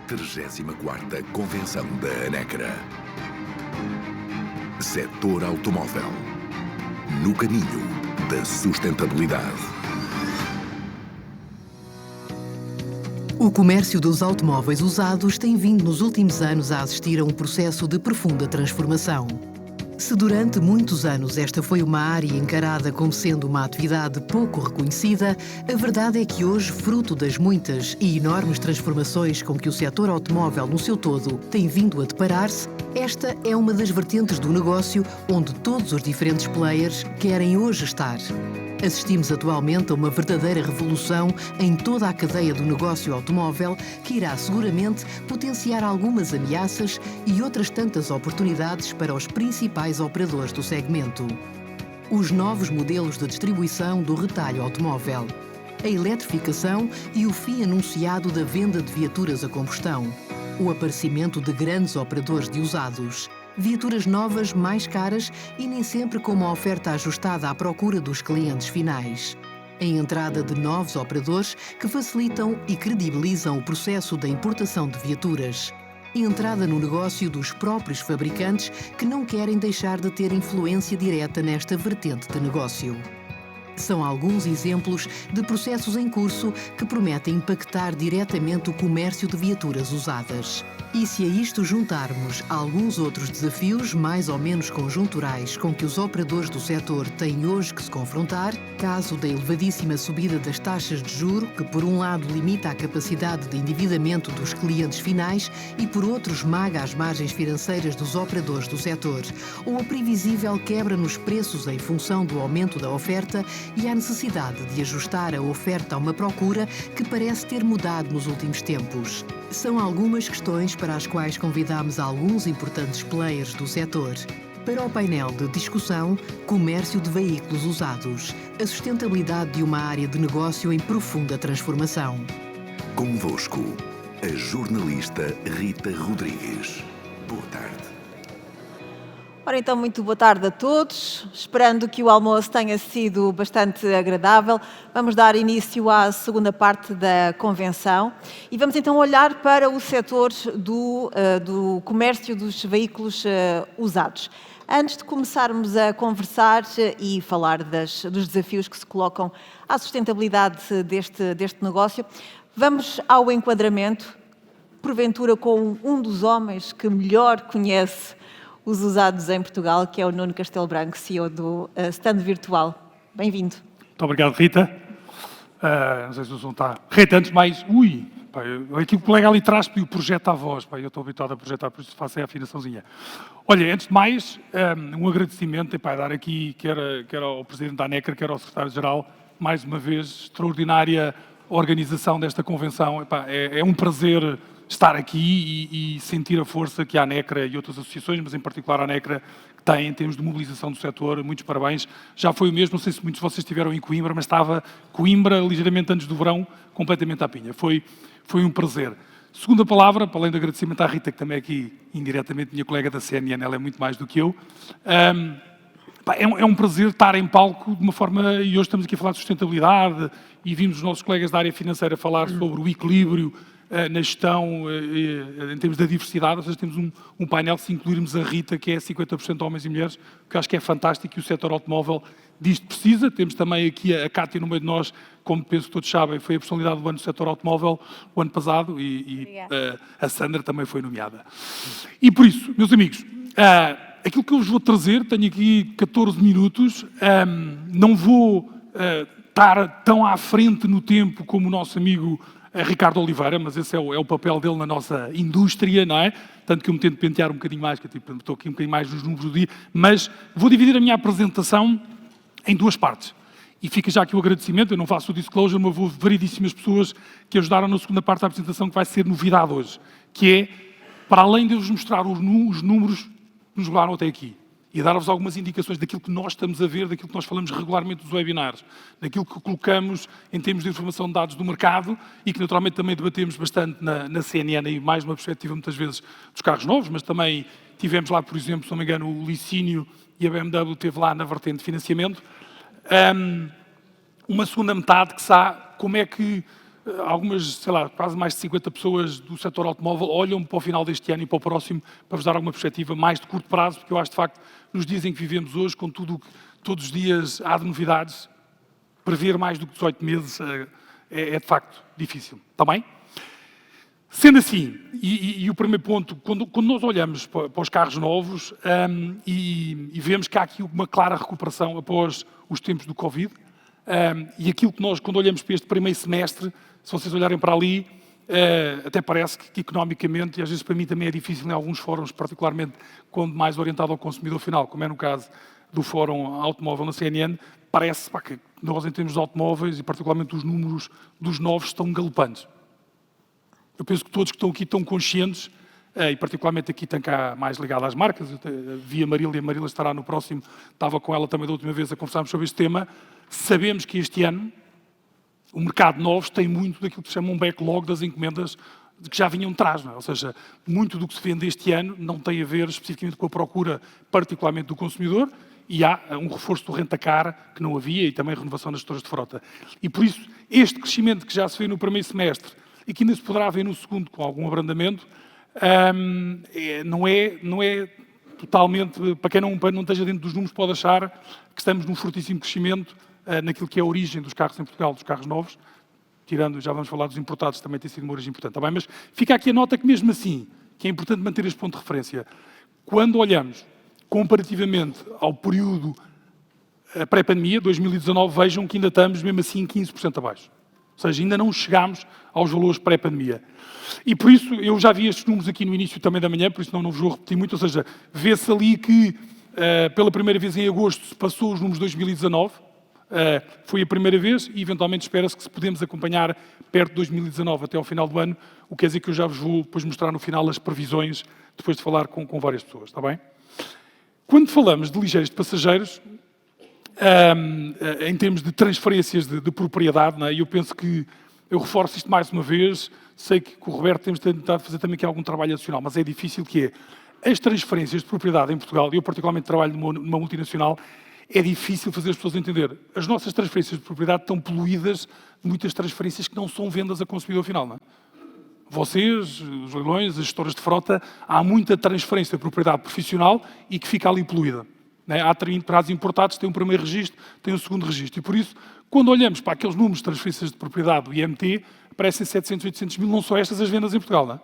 34ª Convenção da ANECRA. Setor automóvel. No caminho da sustentabilidade. O comércio dos automóveis usados tem vindo nos últimos anos a assistir a um processo de profunda transformação. Se durante muitos anos esta foi uma área encarada como sendo uma atividade pouco reconhecida, a verdade é que hoje, fruto das muitas e enormes transformações com que o setor automóvel no seu todo tem vindo a deparar-se, esta é uma das vertentes do negócio onde todos os diferentes players querem hoje estar. Assistimos atualmente a uma verdadeira revolução em toda a cadeia do negócio automóvel que irá seguramente potenciar algumas ameaças e outras tantas oportunidades para os principais operadores do segmento. Os novos modelos de distribuição do retalho automóvel, a eletrificação e o fim anunciado da venda de viaturas a combustão, o aparecimento de grandes operadores de usados, viaturas novas mais caras e nem sempre com uma oferta ajustada à procura dos clientes finais. A entrada de novos operadores que facilitam e credibilizam o processo da importação de viaturas. A entrada no negócio dos próprios fabricantes que não querem deixar de ter influência direta nesta vertente de negócio. São alguns exemplos de processos em curso que prometem impactar diretamente o comércio de viaturas usadas. E se a isto juntarmos alguns outros desafios mais ou menos conjunturais com que os operadores do setor têm hoje que se confrontar, caso da elevadíssima subida das taxas de juro, que por um lado limita a capacidade de endividamento dos clientes finais e por outro esmaga as margens financeiras dos operadores do setor, ou a previsível quebra nos preços em função do aumento da oferta e a necessidade de ajustar a oferta a uma procura que parece ter mudado nos últimos tempos. São algumas questões para as quais convidamos alguns importantes players do setor. Para o painel de discussão, comércio de veículos usados, a sustentabilidade de uma área de negócio em profunda transformação. Convosco, a jornalista Rita Rodrigues. Boa tarde. Ora então, muito boa tarde a todos, esperando que o almoço tenha sido bastante agradável. Vamos dar início à segunda parte da convenção e vamos então olhar para o setor do comércio dos veículos usados. Antes de começarmos a conversar e falar dos desafios que se colocam à sustentabilidade deste negócio, vamos ao enquadramento, porventura com um dos homens que melhor conhece os usados em Portugal, que é o Nuno Castelo Branco, CEO do Stand Virtual. Bem-vindo. Muito obrigado, Rita. Não sei se o som está... Rita, antes de mais... aqui o colega ali atrás pediu projeta a voz. Eu estou habituado a projetar, por isso faço a afinaçãozinha. Olha, antes de mais, um agradecimento, dar aqui, quer ao Presidente da ANECRA, quer ao Secretário-Geral, mais uma vez, extraordinária organização desta convenção. É um prazer estar aqui e sentir a força que a ANECRA e outras associações, mas em particular a ANECRA, tem em termos de mobilização do setor. Muitos parabéns. Já foi o mesmo, não sei se muitos de vocês estiveram em Coimbra, mas estava Coimbra ligeiramente antes do verão, completamente à pinha. Foi um prazer. Segunda palavra, para além do agradecimento à Rita, que também é aqui indiretamente minha colega da CNN, ela é muito mais do que eu. É um prazer estar em palco de uma forma, e hoje estamos aqui a falar de sustentabilidade e vimos os nossos colegas da área financeira falar sobre o equilíbrio na gestão, em termos da diversidade, ou seja, temos um painel, se incluirmos a Rita, que é 50% homens e mulheres, que eu acho que é fantástico e o setor automóvel disto precisa. Temos também aqui a Cátia no meio de nós, como penso que todos sabem, foi a personalidade do ano do setor automóvel o ano passado e a Sandra também foi nomeada. E por isso, meus amigos, aquilo que eu vos vou trazer, tenho aqui 14 minutos, não vou estar tão à frente no tempo como o nosso amigo Ricardo Oliveira, mas esse é o papel dele na nossa indústria, não é? Tanto que eu me tento pentear um bocadinho mais, que eu estou aqui um bocadinho mais nos números do dia, mas vou dividir a minha apresentação em duas partes. E fica já aqui o agradecimento, eu não faço o disclosure, mas vou variedíssimas pessoas que ajudaram na segunda parte da apresentação, que vai ser novidade hoje, que é, para além de vos mostrar os números que nos levaram até aqui, e dar-vos algumas indicações daquilo que nós estamos a ver, daquilo que nós falamos regularmente dos webinars, daquilo que colocamos em termos de informação de dados do mercado e que naturalmente também debatemos bastante na CNN e mais uma perspectiva muitas vezes dos carros novos, mas também tivemos lá, por exemplo, se não me engano, o Licínio e a BMW esteve lá na vertente de financiamento. Uma segunda metade que sabe como é que algumas, sei lá, quase mais de 50 pessoas do setor automóvel olham para o final deste ano e para o próximo para vos dar alguma perspectiva mais de curto prazo, porque eu acho, de facto, nos dias em que vivemos hoje, com tudo que todos os dias há de novidades, prever mais do que 18 meses é de facto difícil. Está bem? Sendo assim, e o primeiro ponto, quando nós olhamos para os carros novos e vemos que há aqui uma clara recuperação após os tempos do Covid, e aquilo que nós, quando olhamos para este primeiro semestre, se vocês olharem para ali, até parece que economicamente, e às vezes para mim também é difícil em alguns fóruns, particularmente quando mais orientado ao consumidor final, como é no caso do Fórum Automóvel na CNN, parece que nós, em termos de automóveis, e particularmente os números dos novos, estão galopantes. Eu penso que todos que estão aqui estão conscientes, e particularmente aqui tem cá mais ligado às marcas, eu vi a Marília, e a Marília estará no próximo, estava com ela também da última vez a conversarmos sobre este tema. Sabemos que este ano o mercado de novos tem muito daquilo que se chama um backlog das encomendas que já vinham de trás, não é? Ou seja, muito do que se vende este ano não tem a ver especificamente com a procura, particularmente do consumidor, e há um reforço do renta-car que não havia e também renovação das gestoras de frota. E por isso, este crescimento que já se vê no primeiro semestre e que ainda se poderá ver no segundo com algum abrandamento, não é totalmente, para quem não esteja dentro dos números, pode achar que estamos num fortíssimo crescimento naquilo que é a origem dos carros em Portugal, dos carros novos, tirando, já vamos falar dos importados, também tem sido uma origem importante, tá bem? Mas fica aqui a nota que mesmo assim, que é importante manter este ponto de referência, quando olhamos comparativamente ao período pré-pandemia, 2019, vejam que ainda estamos mesmo assim 15% abaixo. Ou seja, ainda não chegámos aos valores pré-pandemia. E por isso, eu já vi estes números aqui no início também da manhã, por isso não vos vou repetir muito, ou seja, vê-se ali que pela primeira vez em agosto se passou os números de 2019, foi a primeira vez e eventualmente espera-se que se podemos acompanhar perto de 2019 até ao final do ano, o que quer dizer que eu já vos vou depois mostrar no final as previsões, depois de falar com várias pessoas, está bem? Quando falamos de ligeiros de passageiros, em termos de transferências de propriedade, não é? Eu penso que, eu reforço isto mais uma vez, sei que com o Roberto temos tentado fazer também aqui algum trabalho adicional, mas é difícil que as transferências de propriedade em Portugal, e eu particularmente trabalho numa multinacional, é difícil fazer as pessoas entender. As nossas transferências de propriedade estão poluídas de muitas transferências que não são vendas a consumidor final, não é? Vocês, os leilões, as gestoras de frota, há muita transferência de propriedade profissional e que fica ali poluída. Há determinados importados, tem um primeiro registro, tem um segundo registro. E por isso, quando olhamos para aqueles números de transferências de propriedade do IMT, aparecem 700, 800 mil, não são estas as vendas em Portugal, não é?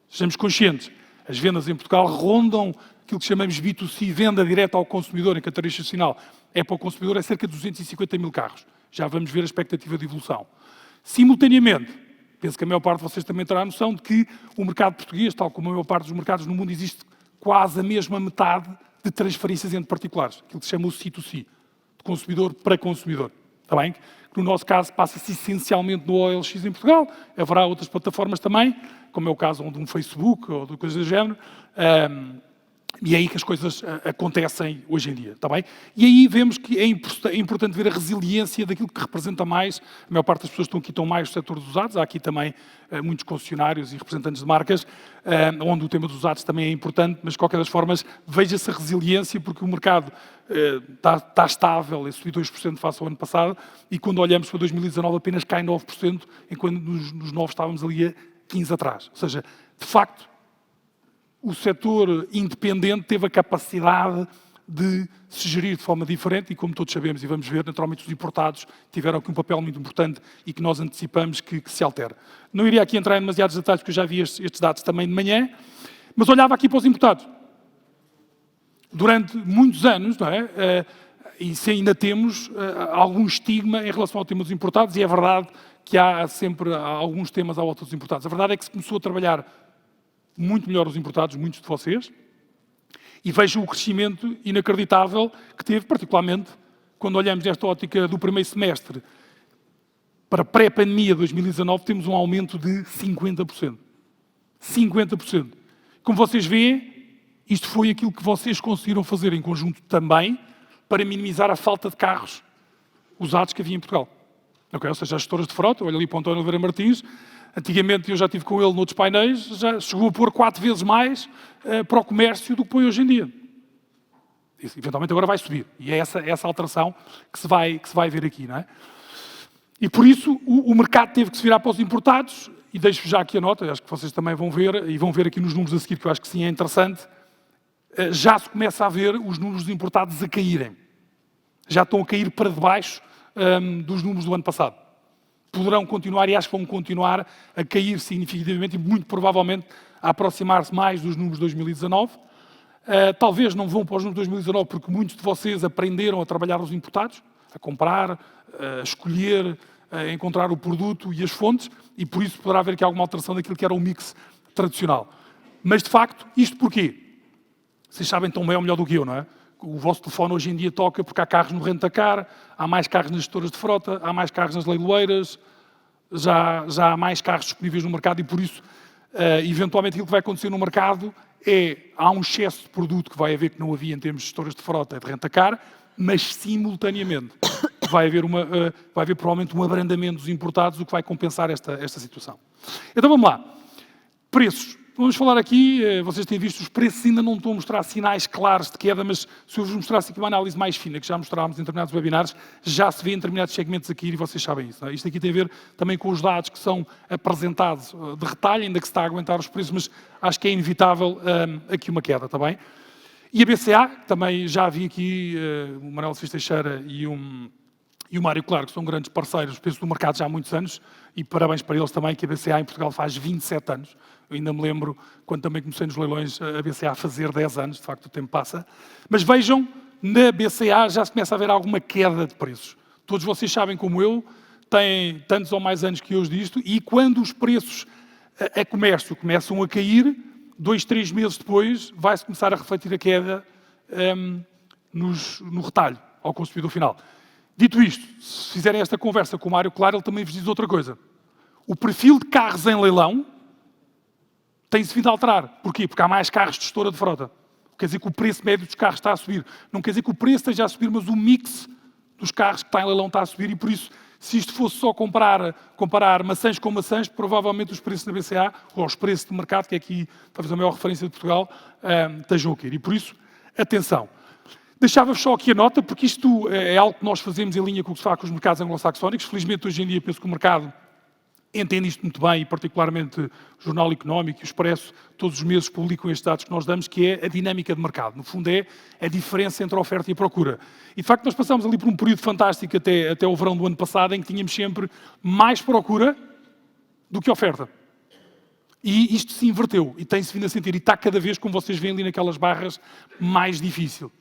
Sejamos conscientes. As vendas em Portugal rondam aquilo que chamamos B2C, venda direta ao consumidor, em que a tarifa institucional é para o consumidor, é cerca de 250 mil carros. Já vamos ver a expectativa de evolução. Simultaneamente, penso que a maior parte de vocês também terá a noção de que o mercado português, tal como a maior parte dos mercados no mundo, existe quase a mesma metade de transferências entre particulares, aquilo que se chama o C2C, de consumidor para consumidor. Está bem? No nosso caso, passa-se essencialmente no OLX em Portugal, haverá outras plataformas também, como é o caso de um Facebook ou de coisas do género, e é aí que as coisas acontecem hoje em dia, está bem? E aí vemos que é importante ver a resiliência daquilo que representa mais, a maior parte das pessoas que estão mais no setor dos usados, há aqui também muitos concessionários e representantes de marcas, onde o tema dos usados também é importante, mas de qualquer das formas veja-se a resiliência, porque o mercado está estável, é subiu 2% face ao ano passado, e quando olhamos para 2019 apenas cai 9%, enquanto nos novos estávamos ali a 15% atrás. Ou seja, de facto, o setor independente teve a capacidade de se gerir de forma diferente e, como todos sabemos e vamos ver, naturalmente os importados tiveram aqui um papel muito importante e que nós antecipamos que se altera. Não iria aqui entrar em demasiados detalhes, porque eu já vi estes dados também de manhã, mas olhava aqui para os importados. Durante muitos anos, não é? E se ainda temos algum estigma em relação ao tema dos importados, e é verdade que há sempre alguns temas à volta dos importados. A verdade é que se começou a trabalhar muito melhor os importados, muitos de vocês, e vejam o crescimento inacreditável que teve, particularmente quando olhamos desta ótica do primeiro semestre para pré-pandemia de 2019, temos um aumento de 50%. 50%. Como vocês veem, isto foi aquilo que vocês conseguiram fazer em conjunto também para minimizar a falta de carros usados que havia em Portugal. Okay? Ou seja, as gestoras de frota, olha ali para o António Oliveira Martins, antigamente eu já estive com ele noutros painéis, já chegou a pôr 4 vezes mais para o comércio do que põe hoje em dia. Isso, eventualmente agora vai subir. E é essa alteração que se vai ver aqui, não é? E por isso o mercado teve que se virar para os importados, e deixo já aqui a nota, acho que vocês também vão ver, e vão ver aqui nos números a seguir, que eu acho que sim é interessante, já se começa a ver os números dos importados a caírem. Já estão a cair para debaixo dos números do ano passado. Poderão continuar, e acho que vão continuar a cair significativamente e muito provavelmente a aproximar-se mais dos números de 2019. Talvez não vão para os números de 2019 porque muitos de vocês aprenderam a trabalhar os importados, a comprar, a escolher, a encontrar o produto e as fontes, e por isso poderá haver aqui alguma alteração daquilo que era o mix tradicional. Mas, de facto, isto porquê? Vocês sabem tão bem ou melhor do que eu, não é? O vosso telefone hoje em dia toca porque há carros no rentacar, há mais carros nas gestoras de frota, há mais carros nas leiloeiras, já há mais carros disponíveis no mercado e, por isso, eventualmente, aquilo que vai acontecer no mercado há um excesso de produto que vai haver que não havia em termos de gestoras de frota e de rentacar, mas, simultaneamente, vai haver provavelmente um abrandamento dos importados, o que vai compensar esta situação. Então, vamos lá. Preços. Vamos falar aqui, vocês têm visto, os preços ainda não estão a mostrar sinais claros de queda, mas se eu vos mostrasse aqui uma análise mais fina, que já mostrámos em determinados webinars, já se vê em determinados segmentos aqui e vocês sabem isso. Não é? Isto aqui tem a ver também com os dados que são apresentados de retalho, ainda que se está a aguentar os preços, mas acho que é inevitável aqui uma queda, está bem? E a BCA, também já vi aqui o Manuel Assis Teixeira e o Mário Claro, que são grandes parceiros, penso, do mercado já há muitos anos, e parabéns para eles também, que a BCA em Portugal faz 27 anos. Eu ainda me lembro, quando também comecei nos leilões, a BCA a fazer 10 anos, de facto o tempo passa. Mas vejam, na BCA já se começa a haver alguma queda de preços. Todos vocês sabem, como eu, têm tantos ou mais anos que eu disto, e quando os preços a comércio começam a cair, 2, 3 meses depois, vai-se começar a refletir a queda no retalho, ao consumidor final. Dito isto, se fizerem esta conversa com o Mário Claro, ele também vos diz outra coisa. O perfil de carros em leilão tem-se vindo a alterar. Porquê? Porque há mais carros de gestora de frota. Quer dizer que o preço médio dos carros está a subir. Não quer dizer que o preço esteja a subir, mas o mix dos carros que está em leilão está a subir, e por isso, se isto fosse só comparar maçãs com maçãs, provavelmente os preços na BCA, ou os preços de mercado, que é aqui talvez a maior referência de Portugal, estejam a cair. E por isso, atenção. Deixava-vos só aqui a nota, porque isto é algo que nós fazemos em linha com o que se faz com os mercados anglo-saxónicos. Felizmente, hoje em dia, penso que o mercado entende isto muito bem, e particularmente o Jornal Económico e o Expresso, todos os meses publicam estes dados que nós damos, que é a dinâmica de mercado. No fundo, é a diferença entre a oferta e a procura. E, de facto, nós passámos ali por um período fantástico até o verão do ano passado, em que tínhamos sempre mais procura do que oferta. E isto se inverteu, e tem-se vindo a sentir, e está cada vez, como vocês veem ali naquelas barras, mais difícil.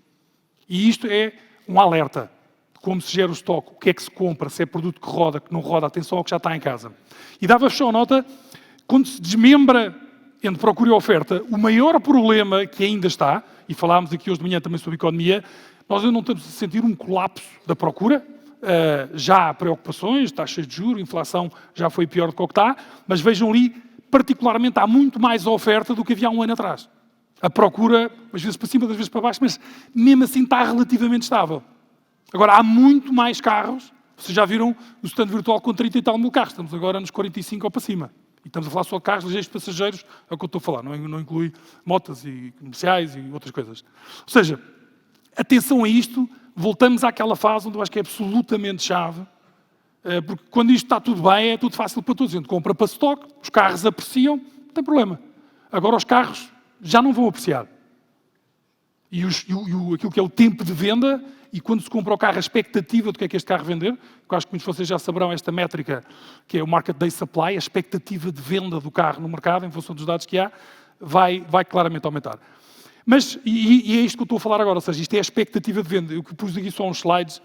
E isto é um alerta de como se gera o estoque, o que é que se compra, se é produto que roda, que não roda, atenção ao que já está em casa. E dava-vos só nota, quando se desmembra entre procura e oferta, o maior problema que ainda está, e falámos aqui hoje de manhã também sobre economia, nós ainda não estamos a sentir um colapso da procura, já há preocupações, taxas de juros, inflação já foi pior do que o que está, mas vejam ali, particularmente há muito mais oferta do que havia há um ano atrás. A procura, às vezes para cima, às vezes para baixo, mas mesmo assim está relativamente estável. Agora, há muito mais carros, vocês já viram no stand virtual com 30 e tal mil carros, estamos agora nos 45 ou para cima. E estamos a falar só de carros ligeiros passageiros, é o que eu estou a falar, não inclui motas e comerciais e outras coisas. Ou seja, atenção a isto, voltamos àquela fase onde eu acho que é absolutamente chave, porque quando isto está tudo bem, é tudo fácil para todos. A gente compra para stock, os carros apreciam, não tem problema. Agora os carros já não vão apreciar. E aquilo que é o tempo de venda, e quando se compra o carro, a expectativa do que é que este carro vender, eu acho que muitos de vocês já saberão esta métrica, que é o Market Day Supply, a expectativa de venda do carro no mercado, em função dos dados que há, vai claramente aumentar. Mas, e é isto que eu estou a falar agora, ou seja, isto é a expectativa de venda. Eu pus aqui só uns slides,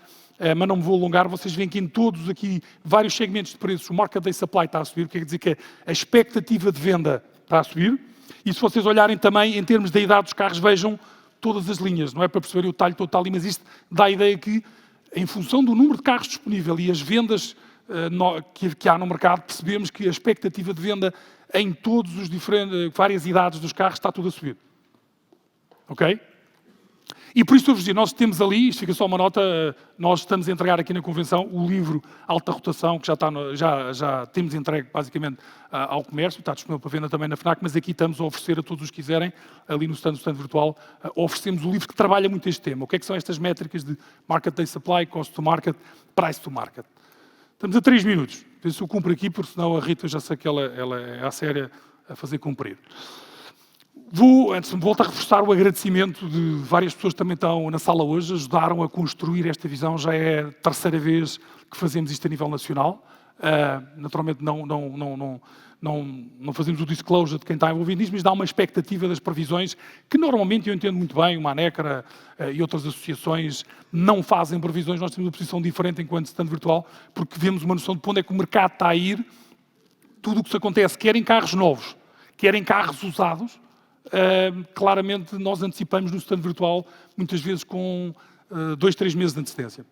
mas não me vou alongar, vocês veem que em todos aqui, vários segmentos de preços, o Market Day Supply está a subir, o que quer dizer que a expectativa de venda está a subir, e se vocês olharem também, em termos da idade dos carros, vejam todas as linhas, não é para perceberem o talho total, mas isto dá a ideia que, em função do número de carros disponível e as vendas que há no mercado, percebemos que a expectativa de venda em todos os várias idades dos carros está tudo a subir. Ok? E por isso eu vos digo, nós temos ali, isto fica só uma nota, nós estamos a entregar aqui na convenção o livro Alta Rotação, que já temos entregue basicamente ao comércio, está disponível para venda também na FNAC, mas aqui estamos a oferecer a todos os que quiserem, ali no stand virtual, oferecemos o livro que trabalha muito este tema. O que é que são estas métricas de Market Day Supply, Cost to Market, Price to Market? Estamos a 3 minutos. Penso que eu cumpro aqui, porque senão a Rita já sei que ela é à séria a fazer cumprir. Antes de me voltar a reforçar o agradecimento de várias pessoas que também estão na sala hoje, ajudaram a construir esta visão. Já é a terceira vez que fazemos isto a nível nacional. Naturalmente não fazemos o disclosure de quem está envolvido nisso, mas dá uma expectativa das previsões que normalmente, eu entendo muito bem, o Manecra e outras associações não fazem previsões. Nós temos uma posição diferente enquanto stand virtual, porque vemos uma noção de onde é que o mercado está a ir. Tudo o que se acontece, quer em carros novos, quer em carros usados, claramente nós antecipamos no stand virtual, muitas vezes com 2, 3 meses de antecedência.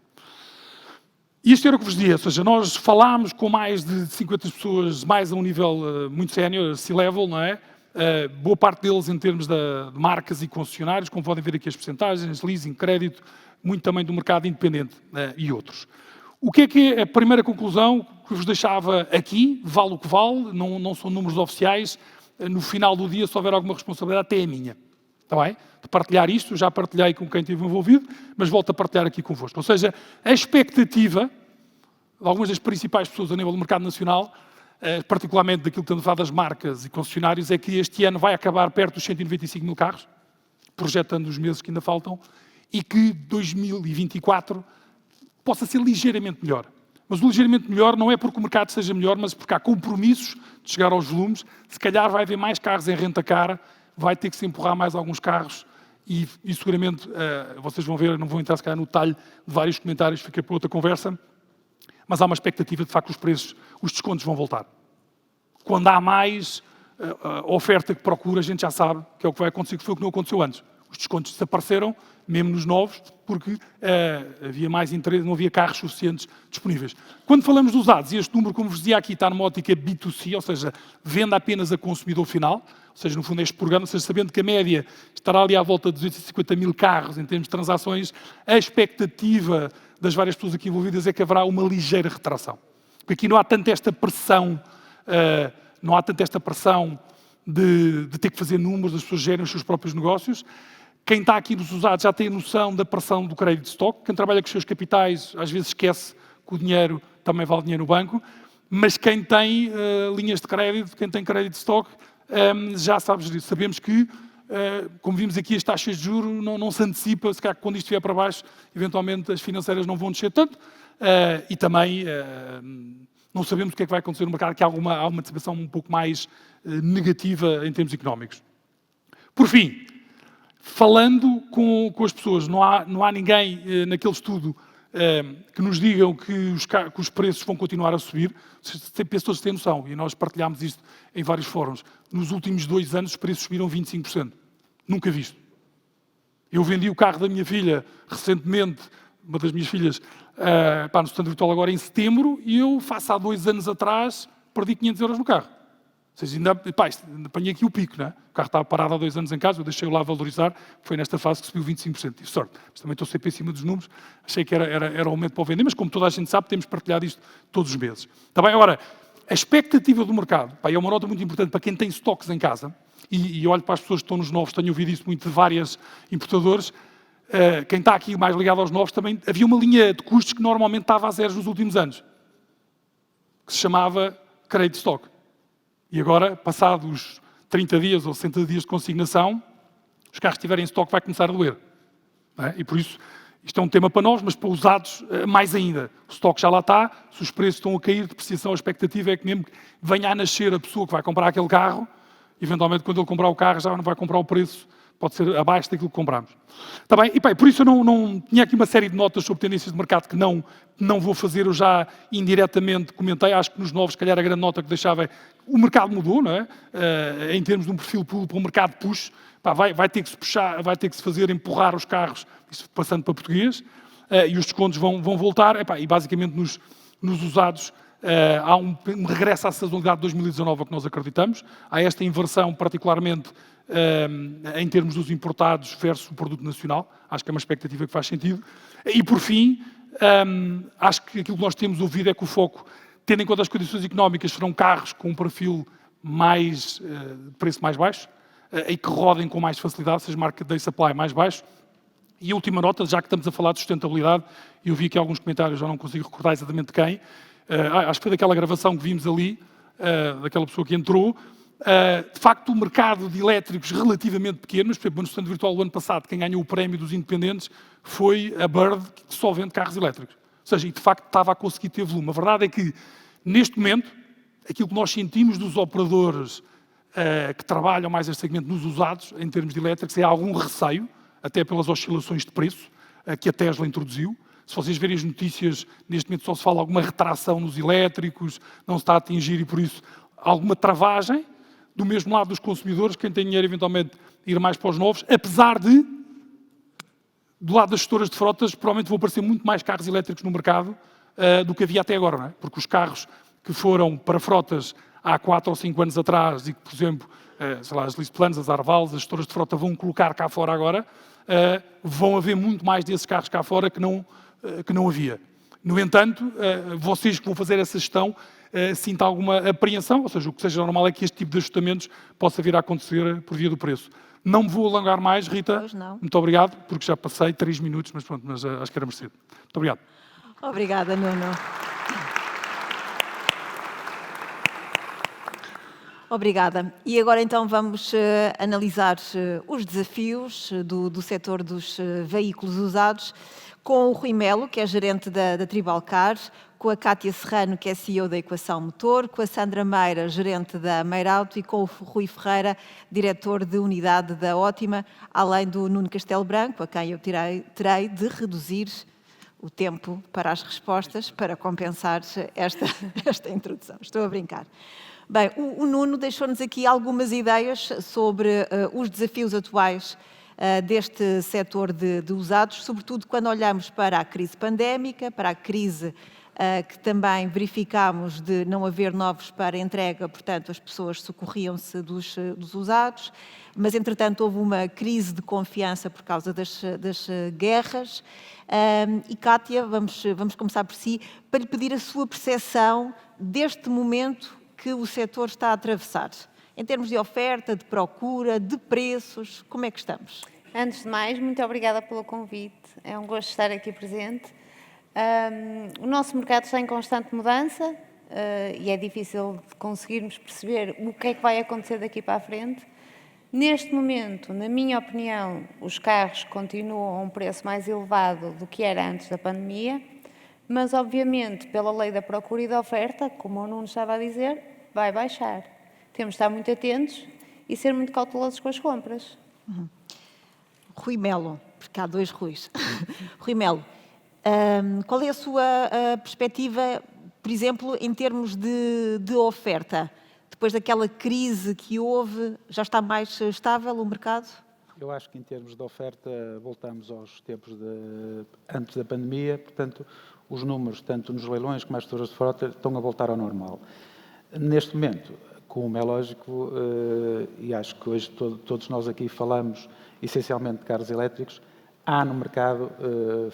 E isto era o que vos dizia, ou seja, nós falámos com mais de 50 pessoas, mais a um nível muito sénior, C-level, não é? Boa parte deles em termos de marcas e concessionários, como podem ver aqui as percentagens, leasing, crédito, muito também do mercado independente e outros. O que é a primeira conclusão que vos deixava aqui, vale o que vale, não são números oficiais, no final do dia, se houver alguma responsabilidade, até é minha. Está bem? De partilhar isto, já partilhei com quem esteve envolvido, mas volto a partilhar aqui convosco. Ou seja, a expectativa de algumas das principais pessoas a nível do mercado nacional, particularmente daquilo que estamos a falar das marcas e concessionários, é que este ano vai acabar perto dos 195 mil carros, projetando os meses que ainda faltam, e que 2024 possa ser ligeiramente melhor. Mas o ligeiramente melhor não é porque o mercado seja melhor, mas porque há compromissos de chegar aos volumes. Se calhar vai haver mais carros em renta-car, vai ter que se empurrar mais alguns carros e seguramente, vocês vão ver, não vou entrar se calhar no detalhe de vários comentários, fica para outra conversa, mas há uma expectativa de facto que os preços, os descontos vão voltar. Quando há mais oferta que procura, a gente já sabe que é o que vai acontecer, que foi o que não aconteceu antes. Os descontos desapareceram, mesmo nos novos, porque havia mais interesse, não havia carros suficientes disponíveis. Quando falamos dos usados, e este número, como vos dizia aqui, está numa ótica B2C, ou seja, venda apenas a consumidor final, ou seja, no fundo este programa, ou seja, sabendo que a média estará ali à volta de 250 mil carros em termos de transações, a expectativa das várias pessoas aqui envolvidas é que haverá uma ligeira retração. Porque aqui não há tanta esta pressão, de ter que fazer números, as pessoas gerem os seus próprios negócios. Quem está aqui nos usados já tem a noção da pressão do crédito de stock. Quem trabalha com os seus capitais às vezes esquece que o dinheiro também vale dinheiro no banco, mas quem tem linhas de crédito, quem tem crédito de stock, já sabemos que, como vimos aqui, as taxas de juros não se antecipa, se calhar que quando isto vier para baixo, eventualmente as financeiras não vão descer tanto, e também não sabemos o que é que vai acontecer no mercado, que há uma antecipação um pouco mais negativa em termos económicos. Por fim, falando com as pessoas, não há ninguém naquele estudo que nos digam que os preços vão continuar a subir. Pessoas têm noção, e nós partilhámos isto em vários fóruns. Nos últimos 2 anos os preços subiram 25%. Nunca visto. Eu vendi o carro da minha filha recentemente, uma das minhas filhas, no stand virtual agora em setembro, e eu, face há 2 anos atrás, perdi 500 euros no carro. Ou seja, ainda apanhei aqui o pico, não é? O carro estava parado há 2 anos em casa, eu deixei-o lá valorizar, foi nesta fase que subiu 25%. Tive sorte, mas também estou sempre em cima dos números, achei que era o momento para o vender, mas como toda a gente sabe, temos partilhado isto todos os meses. Está bem? Agora, a expectativa do mercado, é uma nota muito importante para quem tem estoques em casa, e olho para as pessoas que estão nos novos, tenho ouvido isso muito de vários importadores, quem está aqui mais ligado aos novos também, havia uma linha de custos que normalmente estava a zeros nos últimos anos, que se chamava crédito de estoque. E agora, passados 30 dias ou 60 dias de consignação, os carros que estiverem em estoque vai começar a doer. Não é? E por isso, isto é um tema para nós, mas para usados mais ainda. O estoque já lá está, se os preços estão a cair, de depreciação, a expectativa é que mesmo que venha a nascer a pessoa que vai comprar aquele carro, eventualmente quando ele comprar o carro já não vai comprar o preço, pode ser abaixo daquilo que compramos. Está bem? E por isso eu não tinha aqui uma série de notas sobre tendências de mercado que não vou fazer, eu já indiretamente comentei, acho que nos novos, se calhar a grande nota que deixava é o mercado mudou, não é? Em termos de um perfil pull para um mercado push, vai ter que se puxar, vai ter que se fazer empurrar os carros, isso passando para português, e os descontos vão voltar, e basicamente nos usados há um regresso à sazonalidade de 2019 que nós acreditamos, há esta inversão particularmente em termos dos importados versus o produto nacional, acho que é uma expectativa que faz sentido. E por fim, acho que aquilo que nós temos ouvido é que o foco, tendo em conta as condições económicas, serão carros com um perfil mais, preço mais baixo, e que rodem com mais facilidade, seja market day supply mais baixo. E a última nota, já que estamos a falar de sustentabilidade, eu vi aqui alguns comentários, já não consigo recordar exatamente de quem, acho que foi daquela gravação que vimos ali, daquela pessoa que entrou. De facto, o mercado de elétricos relativamente pequeno, mas, por exemplo, no stand virtual do ano passado, quem ganhou o prémio dos independentes foi a Bird, que só vende carros elétricos. Ou seja, e de facto estava a conseguir ter volume. A verdade é que, neste momento, aquilo que nós sentimos dos operadores que trabalham mais este segmento nos usados, em termos de elétricos, é algum receio, até pelas oscilações de preço que a Tesla introduziu. Se vocês verem as notícias, neste momento só se fala alguma retração nos elétricos, não se está a atingir e, por isso, alguma travagem. Do mesmo lado dos consumidores, quem tem dinheiro eventualmente ir mais para os novos, apesar de, do lado das gestoras de frotas, provavelmente vão aparecer muito mais carros elétricos no mercado do que havia até agora, não é? Porque os carros que foram para frotas há 4 ou 5 anos atrás e que, por exemplo, sei lá, as Leaseplanos, as Arvales, as gestoras de frota vão colocar cá fora agora, vão haver muito mais desses carros cá fora que não havia. No entanto, vocês que vão fazer essa gestão, sinta alguma apreensão, ou seja, o que seja normal é que este tipo de ajustamentos possa vir a acontecer por via do preço. Não me vou alongar mais, Rita. Pois não. Muito obrigado, porque já passei 3 minutos, mas pronto, mas acho que era merecido. Muito obrigado. Obrigada, Nuno. Obrigada. E agora então vamos analisar os desafios do setor dos veículos usados com o Rui Melo, que é gerente da Tribal Car, com a Cátia Serrano, que é CEO da Equação Motor, com a Sandra Meira, gerente da Meira Auto, e com o Rui Ferreira, diretor de unidade da Ótima, além do Nuno Castelo Branco, a quem eu terei de reduzir o tempo para as respostas, para compensar esta introdução. Estou a brincar. Bem, o Nuno deixou-nos aqui algumas ideias sobre os desafios atuais deste setor de usados, sobretudo quando olhamos para a crise pandémica, para a crise que também verificámos de não haver novos para entrega, portanto as pessoas socorriam-se dos usados, mas entretanto houve uma crise de confiança por causa das guerras. E Cátia, vamos começar por si, para lhe pedir a sua percepção deste momento que o setor está a atravessar. Em termos de oferta, de procura, de preços, como é que estamos? Antes de mais, muito obrigada pelo convite. É um gosto estar aqui presente. O nosso mercado está em constante mudança e é difícil de conseguirmos perceber o que é que vai acontecer daqui para a frente. Neste momento, na minha opinião, os carros continuam a um preço mais elevado do que era antes da pandemia, mas obviamente, pela lei da procura e da oferta, como o Nuno estava a dizer, vai baixar. Temos de estar muito atentos e ser muito cautelosos com as compras. Rui Melo, porque há 2 Ruis. Rui Melo, qual é a sua perspectiva, por exemplo, em termos de oferta? Depois daquela crise que houve, já está mais estável o mercado? Eu acho que em termos de oferta voltamos aos tempos antes da pandemia, portanto os números, tanto nos leilões como as gestoras de frota, estão a voltar ao normal. Neste momento, como é lógico, e acho que hoje todos nós aqui falamos essencialmente de carros elétricos, há no mercado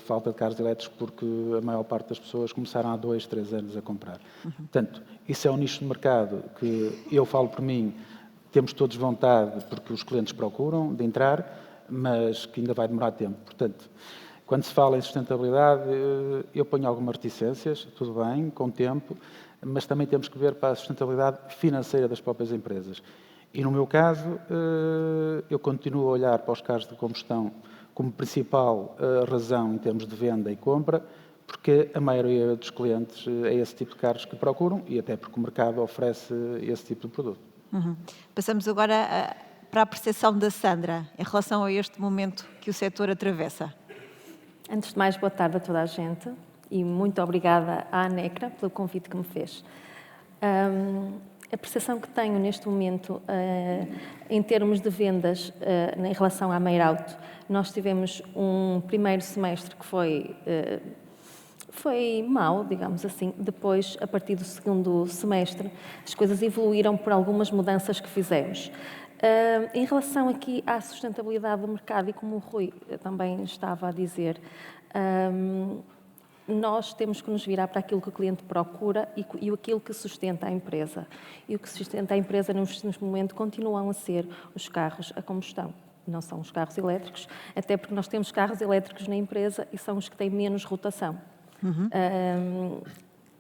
falta de carros elétricos porque a maior parte das pessoas começaram há 2, 3 anos a comprar. Portanto, isso é um nicho de mercado que eu falo por mim, temos todos vontade porque os clientes procuram de entrar, mas que ainda vai demorar tempo. Portanto, quando se fala em sustentabilidade, eu ponho algumas reticências, tudo bem, com o tempo, mas também temos que ver para a sustentabilidade financeira das próprias empresas. E no meu caso, eu continuo a olhar para os carros de combustão como principal razão em termos de venda e compra, porque a maioria dos clientes é esse tipo de carros que procuram e até porque o mercado oferece esse tipo de produto. Passamos agora para a percepção da Sandra, em relação a este momento que o setor atravessa. Antes de mais, boa tarde a toda a gente e muito obrigada à ANECRA pelo convite que me fez. A percepção que tenho neste momento, em termos de vendas, em relação à Meira Auto, nós tivemos um primeiro semestre que foi mau, digamos assim. Depois, a partir do segundo semestre, as coisas evoluíram por algumas mudanças que fizemos. Em relação aqui à sustentabilidade do mercado, e como o Rui também estava a dizer, nós temos que nos virar para aquilo que o cliente procura e aquilo que sustenta a empresa. E o que sustenta a empresa neste momento continuam a ser os carros a combustão. Não são os carros elétricos, até porque nós temos carros elétricos na empresa e são os que têm menos rotação.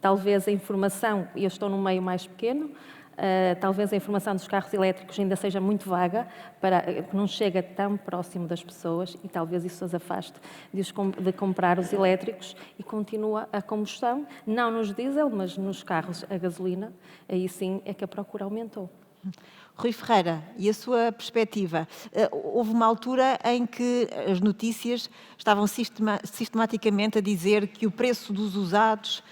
talvez a informação, eu estou num meio mais pequeno, talvez a informação dos carros elétricos ainda seja muito vaga, que não chega tão próximo das pessoas e talvez isso as afaste de comprar os elétricos e continua a combustão, não nos diesel, mas nos carros a gasolina, aí sim é que a procura aumentou. Rui Ferreira, e a sua perspectiva? Houve uma altura em que as notícias estavam sistematicamente a dizer que o preço dos usados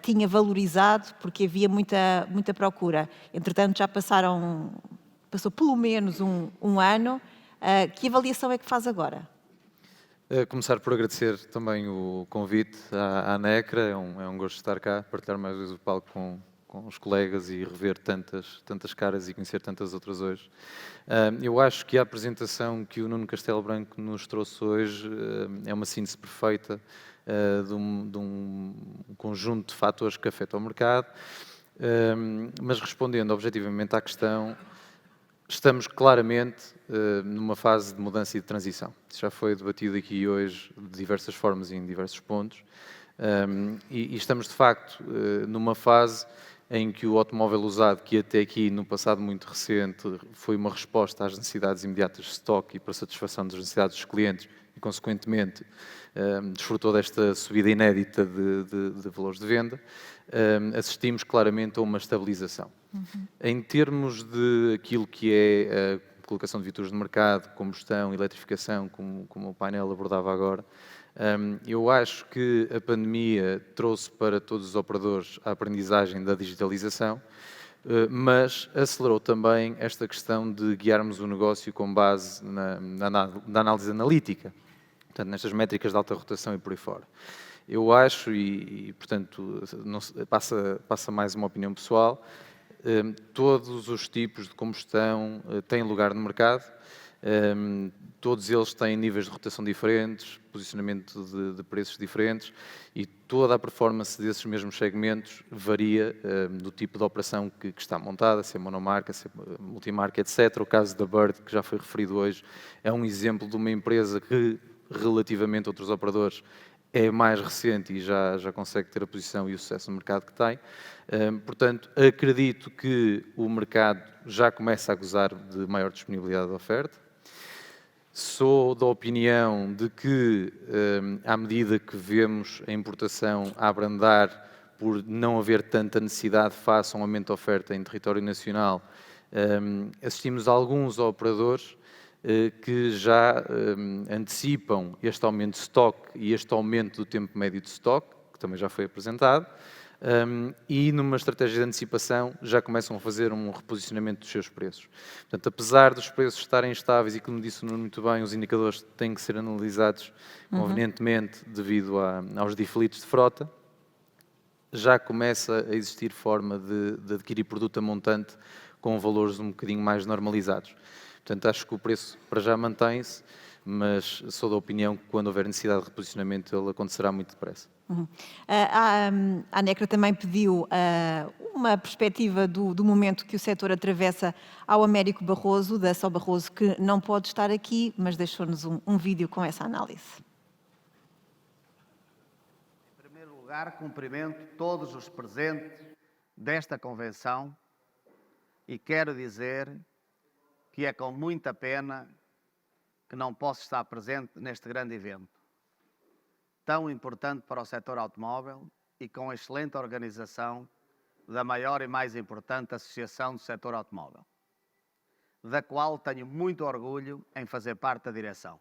tinha valorizado porque havia muita procura. Entretanto, já passou pelo menos um ano. Que avaliação é que faz agora? Começar por agradecer também o convite à NECRA. É um gosto estar cá, partilhar mais vezes o palco com os colegas e rever tantas caras e conhecer tantas outras hoje. Eu acho que a apresentação que o Nuno Castelo Branco nos trouxe hoje é uma síntese perfeita de um conjunto de fatores que afetam o mercado, mas respondendo objetivamente à questão, estamos claramente numa fase de mudança e de transição. Isso já foi debatido aqui hoje de diversas formas e em diversos pontos, e estamos de facto numa fase em que o automóvel usado, que até aqui no passado muito recente foi uma resposta às necessidades imediatas de estoque e para satisfação das necessidades dos clientes e, consequentemente, desfrutou desta subida inédita de valores de venda, assistimos claramente a uma estabilização. Em termos de aquilo que é a colocação de viaturas no mercado, combustão, eletrificação, como o painel abordava agora, eu acho que a pandemia trouxe para todos os operadores a aprendizagem da digitalização, mas acelerou também esta questão de guiarmos o negócio com base na análise analítica, portanto, nestas métricas de alta rotação e por aí fora. Eu acho, e portanto, passa mais uma opinião pessoal, todos os tipos de combustão têm lugar no mercado, todos eles têm níveis de rotação diferentes, posicionamento de preços diferentes e toda a performance desses mesmos segmentos varia do tipo de operação que está montada, se é monomarca, se é multimarca, etc. O caso da Bird, que já foi referido hoje, é um exemplo de uma empresa que, relativamente a outros operadores, é mais recente e já consegue ter a posição e o sucesso no mercado que tem. Portanto, acredito que o mercado já começa a gozar de maior disponibilidade de oferta. Sou da opinião de que, à medida que vemos a importação a abrandar por não haver tanta necessidade face a um aumento de oferta em território nacional, assistimos a alguns operadores que já antecipam este aumento de estoque e este aumento do tempo médio de estoque, que também já foi apresentado, e numa estratégia de antecipação já começam a fazer um reposicionamento dos seus preços. Portanto, apesar dos preços estarem estáveis e, como disse o Nuno muito bem, os indicadores têm que ser analisados convenientemente devido aos diflitos de frota, já começa a existir forma de adquirir produto a montante com valores um bocadinho mais normalizados. Portanto, acho que o preço para já mantém-se, mas sou da opinião que quando houver necessidade de reposicionamento ele acontecerá muito depressa. A NECRA também pediu uma perspectiva do momento que o setor atravessa ao Américo Barroso, da Só Barroso, que não pode estar aqui, mas deixou-nos um vídeo com essa análise. Em primeiro lugar, cumprimento todos os presentes desta convenção e quero dizer que é com muita pena que não posso estar presente neste grande evento, tão importante para o setor automóvel e com a excelente organização da maior e mais importante associação do setor automóvel, da qual tenho muito orgulho em fazer parte da direção.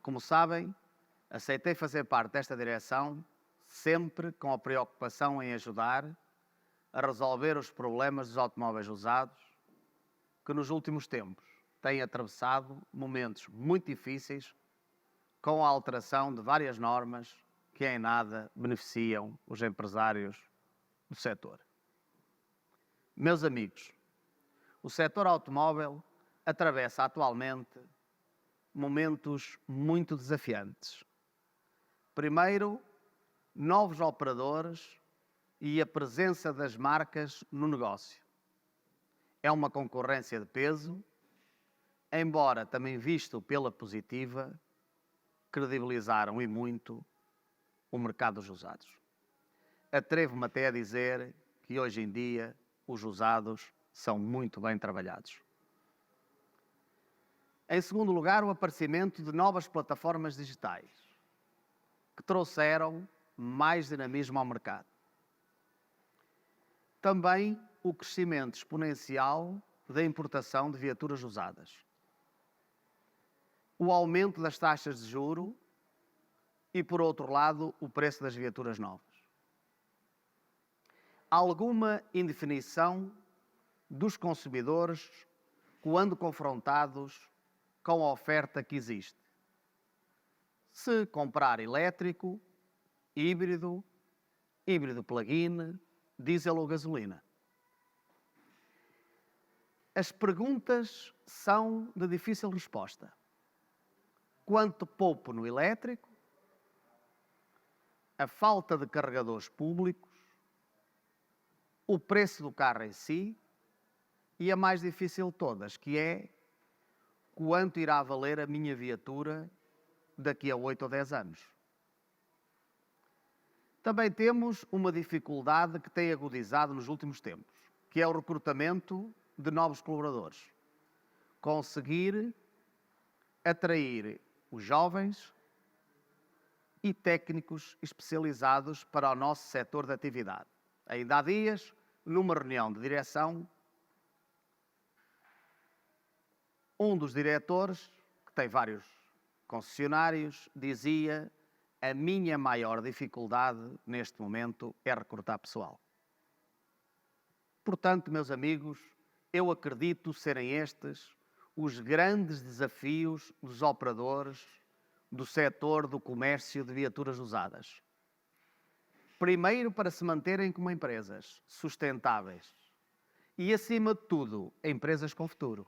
Como sabem, aceitei fazer parte desta direção sempre com a preocupação em ajudar a resolver os problemas dos automóveis usados, que nos últimos tempos têm atravessado momentos muito difíceis com a alteração de várias normas que em nada beneficiam os empresários do setor. Meus amigos, o setor automóvel atravessa atualmente momentos muito desafiantes. Primeiro, novos operadores e a presença das marcas no negócio. É uma concorrência de peso, embora também visto pela positiva, credibilizaram e muito o mercado dos usados. atrevo-me até a dizer que hoje em dia os usados são muito bem trabalhados. Em segundo lugar, o aparecimento de novas plataformas digitais que trouxeram mais dinamismo ao mercado. Também o crescimento exponencial da importação de viaturas usadas. O aumento das taxas de juro e, por outro lado, o preço das viaturas novas. Alguma indefinição dos consumidores quando confrontados com a oferta que existe. Se comprar elétrico, híbrido plug-in, diesel ou gasolina. As perguntas são de difícil resposta. Quanto poupo no elétrico? A falta de carregadores públicos? O preço do carro em si? E a mais difícil de todas, que é quanto irá valer a minha viatura daqui a 8 ou 10 anos. Também temos uma dificuldade que tem agudizado nos últimos tempos, que é o recrutamento de novos colaboradores. Conseguir atrair os jovens e técnicos especializados para o nosso setor de atividade. Ainda há dias, numa reunião de direção, um dos diretores, que tem vários concessionários, dizia: a minha maior dificuldade neste momento é recrutar pessoal. Portanto, meus amigos, eu acredito serem estes os grandes desafios dos operadores do setor do comércio de viaturas usadas. Primeiro, para se manterem como empresas sustentáveis e, acima de tudo, empresas com futuro.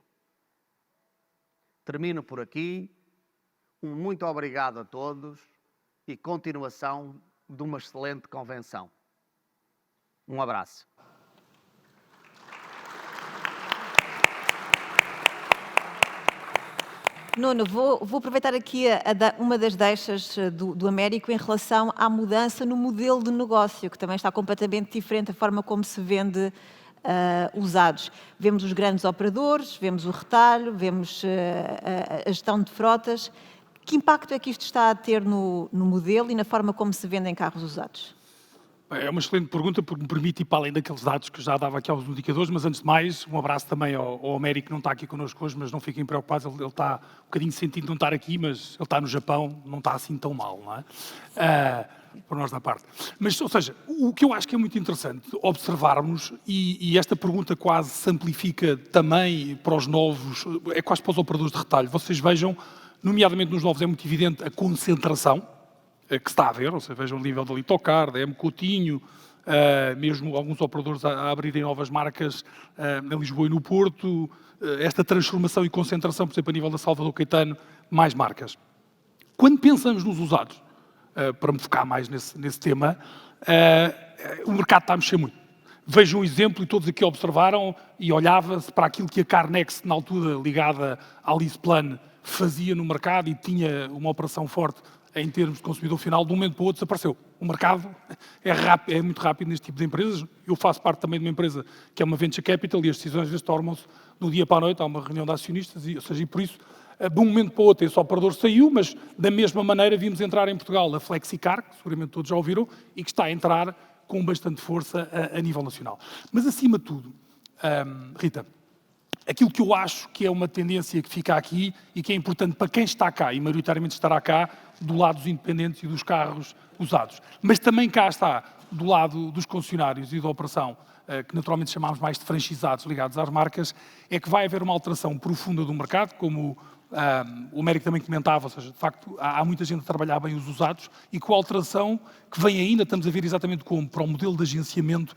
Termino por aqui. Um muito obrigado a todos e continuação de uma excelente convenção. Um abraço. Nuno, vou aproveitar aqui uma das deixas do Américo em relação à mudança no modelo de negócio, que também está completamente diferente da forma como se vende usados. Vemos os grandes operadores, vemos o retalho, vemos a gestão de frotas. Que impacto é que isto está a ter no modelo e na forma como se vendem carros usados? É uma excelente pergunta, porque me permite ir para além daqueles dados que já dava aqui aos indicadores, mas antes de mais, um abraço também ao Américo, que não está aqui connosco hoje, mas não fiquem preocupados, ele está um bocadinho sentindo não estar aqui, mas ele está no Japão, não está assim tão mal, não é? Por nós da parte. Mas, ou seja, o que eu acho que é muito interessante observarmos, e esta pergunta quase se amplifica também para os novos, é quase para os operadores de retalho. Vocês vejam, nomeadamente nos novos, é muito evidente a concentração que se está a ver, ou seja, vejam o nível da Litocar, da M. Coutinho, mesmo alguns operadores a abrirem novas marcas na Lisboa e no Porto, esta transformação e concentração, por exemplo, a nível da Salvador Caetano, mais marcas. Quando pensamos nos usados, para me focar mais nesse tema, o mercado está a mexer muito. Vejam um exemplo, e todos aqui observaram, e olhava-se para aquilo que a Carnext, na altura ligada à LeasePlan, fazia no mercado e tinha uma operação forte em termos de consumidor final, de um momento para o outro desapareceu. O mercado é muito rápido neste tipo de empresas. Eu faço parte também de uma empresa que é uma venture capital e as decisões às vezes tornam-se do dia para a noite, há uma reunião de acionistas, ou seja, e por isso, de um momento para o outro, esse operador saiu, mas da mesma maneira vimos entrar em Portugal a Flexicar, que seguramente todos já ouviram, e que está a entrar com bastante força a nível nacional. Mas, acima de tudo, Rita, aquilo que eu acho que é uma tendência que fica aqui e que é importante para quem está cá, e maioritariamente estará cá, do lado dos independentes e dos carros usados. Mas também cá está, do lado dos concessionários e da operação, que naturalmente chamamos mais de franchisados ligados às marcas, é que vai haver uma alteração profunda do mercado, como o Américo também comentava, ou seja, de facto, há muita gente a trabalhar bem os usados, e com a alteração que vem ainda, estamos a ver exatamente como, para o modelo de agenciamento,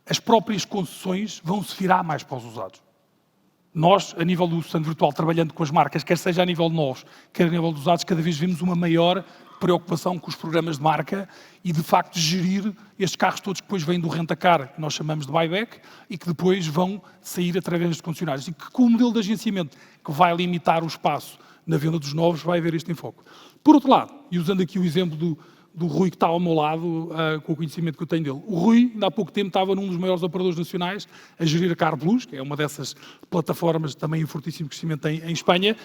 as próprias concessões vão se virar mais para os usados. Nós, a nível do stand virtual, trabalhando com as marcas, quer seja a nível de novos, quer a nível dos usados, cada vez vemos uma maior preocupação com os programas de marca e, de facto, gerir estes carros todos que depois vêm do rent-a-car, que nós chamamos de buyback, e que depois vão sair através dos concessionários. E que, com o modelo de agenciamento que vai limitar o espaço na venda dos novos, vai haver este enfoque. Por outro lado, e usando aqui o exemplo do Rui, que está ao meu lado, com o conhecimento que eu tenho dele. O Rui, ainda há pouco tempo, estava num dos maiores operadores nacionais a gerir a CarPlus, que é uma dessas plataformas também em fortíssimo crescimento em Espanha,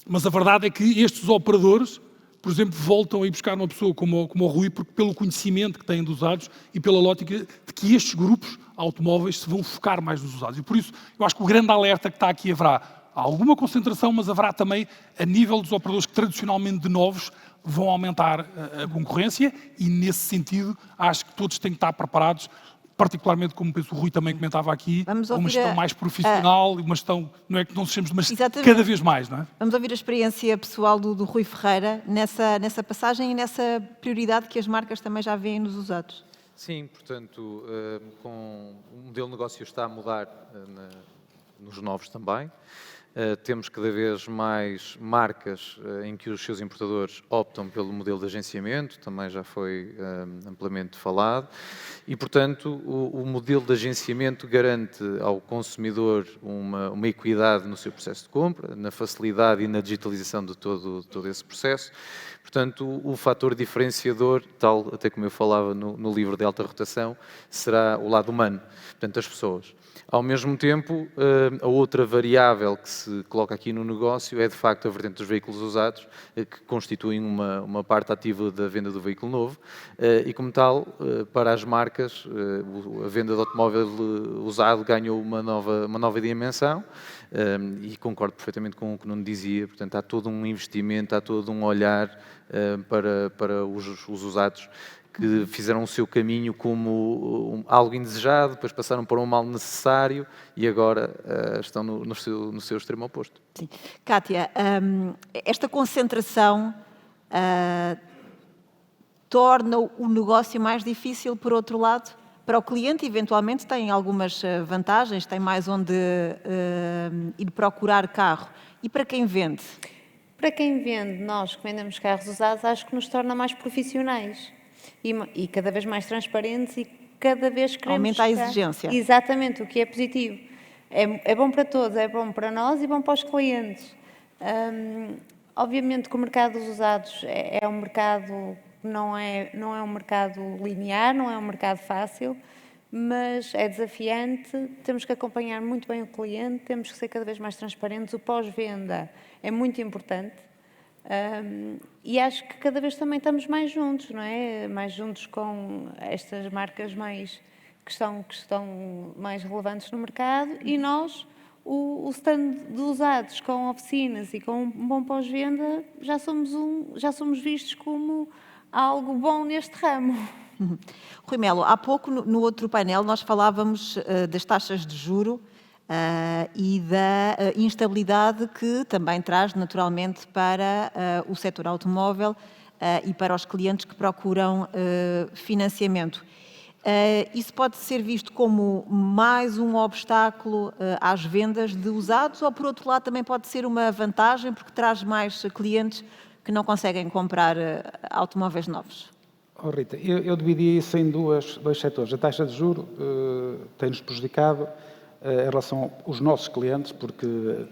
mas a verdade é que estes operadores, por exemplo, voltam a ir buscar uma pessoa como o Rui, porque pelo conhecimento que têm dos usados e pela lógica de que estes grupos automóveis se vão focar mais nos usados. E por isso, eu acho que o grande alerta que está aqui haverá alguma concentração, mas haverá também a nível dos operadores que tradicionalmente de novos vão aumentar a concorrência e, nesse sentido, acho que todos têm que estar preparados, particularmente, como penso o Rui também comentava aqui, uma gestão mais profissional, uma gestão, não é que não sejamos, mas cada vez mais, não é? Vamos ouvir a experiência pessoal do Rui Ferreira nessa passagem e nessa prioridade que as marcas também já veem nos usados. Sim, portanto, com o modelo de negócio está a mudar nos novos também. Temos cada vez mais marcas em que os seus importadores optam pelo modelo de agenciamento, também já foi amplamente falado, e, portanto, o modelo de agenciamento garante ao consumidor uma equidade no seu processo de compra, na facilidade e na digitalização de todo esse processo. Portanto, o fator diferenciador, tal até como eu falava no livro de alta rotação, será o lado humano, portanto, as pessoas. Ao mesmo tempo, a outra variável que se coloca aqui no negócio é, de facto, a vertente dos veículos usados, que constituem uma parte ativa da venda do veículo novo, e, como tal, para as marcas, a venda de automóvel usado ganhou uma nova dimensão, e concordo perfeitamente com o que Nuno dizia, portanto, há todo um investimento, há todo um olhar para os usados, que fizeram o seu caminho como algo indesejado, depois passaram para um mal necessário e agora estão no seu extremo oposto. Sim. Cátia, esta concentração torna o negócio mais difícil, por outro lado? Para o cliente, eventualmente, tem algumas vantagens, tem mais onde ir procurar carro. E para quem vende? Para quem vende, nós que vendemos carros usados, acho que nos torna mais profissionais. E cada vez mais transparentes e cada vez queremos... Aumenta a exigência. Exatamente, o que é positivo. É bom para todos, é bom para nós e bom para os clientes. Obviamente que o mercado dos usados é um mercado que não é um mercado linear, não é um mercado fácil, mas é desafiante, temos que acompanhar muito bem o cliente, temos que ser cada vez mais transparentes, o pós-venda é muito importante. E acho que cada vez também estamos mais juntos, não é? Mais juntos com estas marcas que estão mais relevantes no mercado e nós, o stand de usados com oficinas e com um bom pós-venda, já somos vistos como algo bom neste ramo. Rui Melo, há pouco no outro painel nós falávamos das taxas de juro e da instabilidade que também traz naturalmente para o setor automóvel e para os clientes que procuram financiamento. Isso pode ser visto como mais um obstáculo às vendas de usados ou, por outro lado, também pode ser uma vantagem porque traz mais clientes que não conseguem comprar automóveis novos? Oh, Rita, eu dividia isso em dois setores. A taxa de juro tem-nos prejudicado em relação aos nossos clientes, porque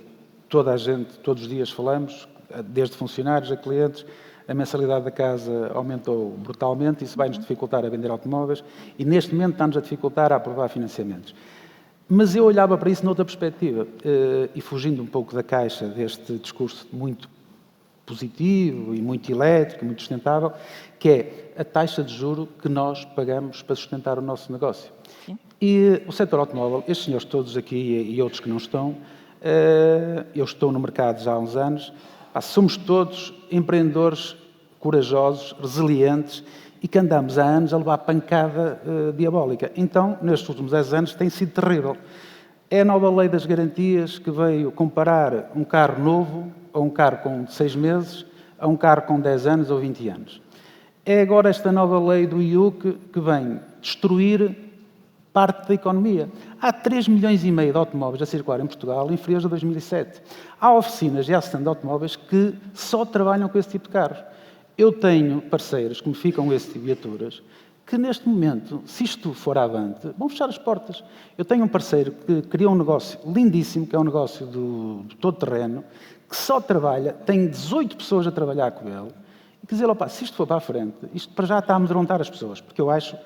toda a gente, todos os dias falamos, desde funcionários a clientes, a mensalidade da casa aumentou brutalmente, isso vai-nos dificultar a vender automóveis e neste momento está-nos a dificultar a aprovar financiamentos. Mas eu olhava para isso noutra perspectiva e fugindo um pouco da caixa deste discurso muito positivo e muito elétrico, muito sustentável, que é a taxa de juro que nós pagamos para sustentar o nosso negócio. Sim. E o setor automóvel, estes senhores todos aqui e outros que não estão, eu estou no mercado já há uns anos, somos todos empreendedores corajosos, resilientes e que andamos há anos a levar pancada diabólica. Então, nestes últimos 10 anos tem sido terrível. É a nova lei das garantias que veio comparar um carro novo a um carro com 6 meses a um carro com 10 anos ou 20 anos. É agora esta nova lei do IUC que vem destruir parte da economia. Há 3,5 milhões de automóveis a circular em Portugal inferiores a 2007. Há oficinas e há stand de automóveis que só trabalham com esse tipo de carros. Eu tenho parceiros que me ficam esse tipo de viaturas que neste momento, se isto for avante, vão fechar as portas. Eu tenho um parceiro que criou um negócio lindíssimo, que é um negócio do todo terreno, que só trabalha, tem 18 pessoas a trabalhar com ele, e quer dizer, opa, se isto for para a frente, isto para já está a amedrontar as pessoas, porque eu acho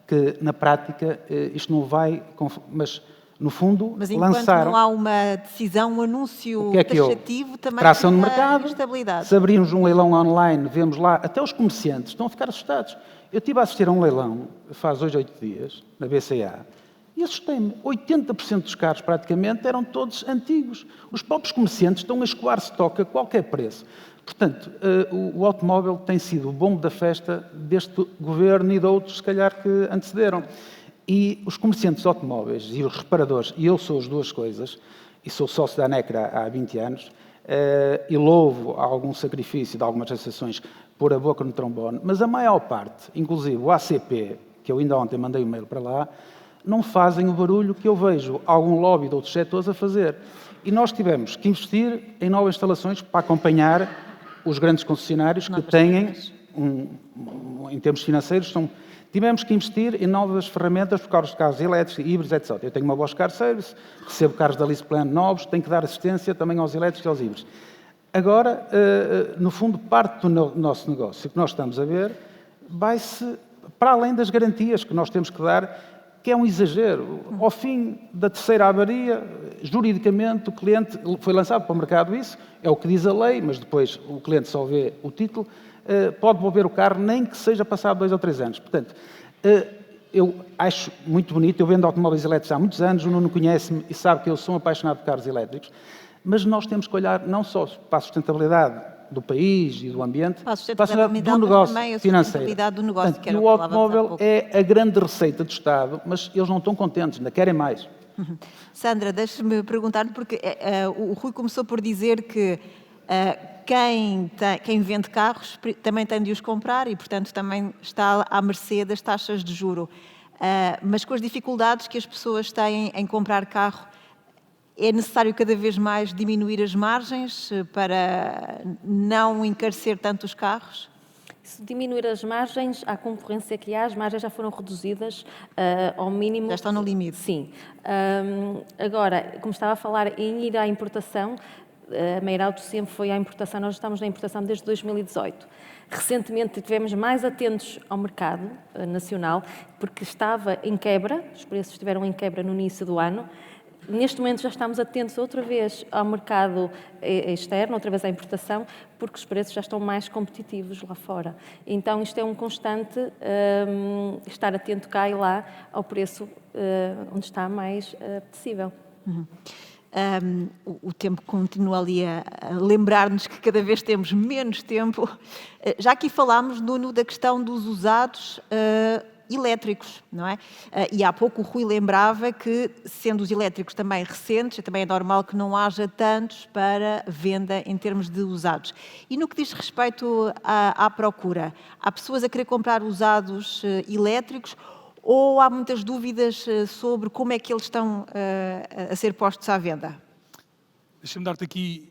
que, na prática, isto não vai... Mas, no fundo, Mas enquanto lançaram... não há uma decisão, um anúncio taxativo, também tração de cria mercado, instabilidade. se abrirmos um leilão online, vemos lá, até os comerciantes estão a ficar assustados. Eu estive a assistir a um leilão, faz 8 dias, na BCA, e assustei-me. 80% dos carros, praticamente, eram todos antigos. Os próprios comerciantes estão a escoar estoque a qualquer preço. Portanto, o automóvel tem sido o bombo da festa deste governo e de outros, se calhar, que antecederam. E os comerciantes de automóveis e os reparadores, e eu sou as duas coisas, e sou sócio da ANECRA há 20 anos, e louvo algum sacrifício de algumas associações pôr a boca no trombone, mas a maior parte, inclusive o ACP, que eu ainda ontem mandei um e-mail para lá, não fazem o barulho que eu vejo algum lobby de outros setores a fazer. E nós tivemos que investir em novas instalações para acompanhar os grandes concessionários que têm, em termos financeiros, tivemos que investir em novas ferramentas por causa de carros elétricos, híbridos, etc. Eu tenho uma Bosch Car Service, recebo carros da LeasePlan novos, tenho que dar assistência também aos elétricos e aos híbridos. Agora, no fundo, parte do nosso negócio que nós estamos a ver vai-se para além das garantias que nós temos que dar, que é um exagero. Ao fim da terceira avaria, juridicamente, o cliente foi lançado para o mercado isso, é o que diz a lei, mas depois o cliente só vê o título, pode devolver o carro nem que seja passado 2 ou 3 anos. Portanto, eu acho muito bonito, eu vendo automóveis elétricos há muitos anos, o Nuno conhece-me e sabe que eu sou um apaixonado por carros elétricos, mas nós temos que olhar não só para a sustentabilidade do país e do ambiente, para a sustentabilidade do negócio financeiro. Do negócio, portanto, e o automóvel é a grande receita do Estado, mas eles não estão contentes, ainda querem mais. Sandra, deixe-me perguntar-lhe, porque o Rui começou por dizer que quem vende carros também tem de os comprar e, portanto, também está à mercê das taxas de juro. Mas com as dificuldades que as pessoas têm em comprar carro, é necessário cada vez mais diminuir as margens para não encarecer tanto os carros? Se diminuir as margens, à concorrência que há, as margens já foram reduzidas ao mínimo. Já estão no limite. Sim. Agora, como estava a falar em ir à importação, a Meirauto sempre foi à importação, nós estamos na importação desde 2018. Recentemente estivemos mais atentos ao mercado nacional, porque estava em quebra, os preços estiveram em quebra no início do ano. Neste momento já estamos atentos outra vez ao mercado externo, outra vez à importação, porque os preços já estão mais competitivos lá fora. Então isto é um constante estar atento cá e lá ao preço onde está mais apetecível. O tempo continua ali a lembrar-nos que cada vez temos menos tempo. Já aqui falámos, Nuno, da questão dos usados elétricos, não é? E há pouco o Rui lembrava que, sendo os elétricos também recentes, também é normal que não haja tantos para venda em termos de usados. E no que diz respeito à procura, há pessoas a querer comprar usados elétricos ou há muitas dúvidas sobre como é que eles estão a ser postos à venda? Deixa-me dar-te aqui,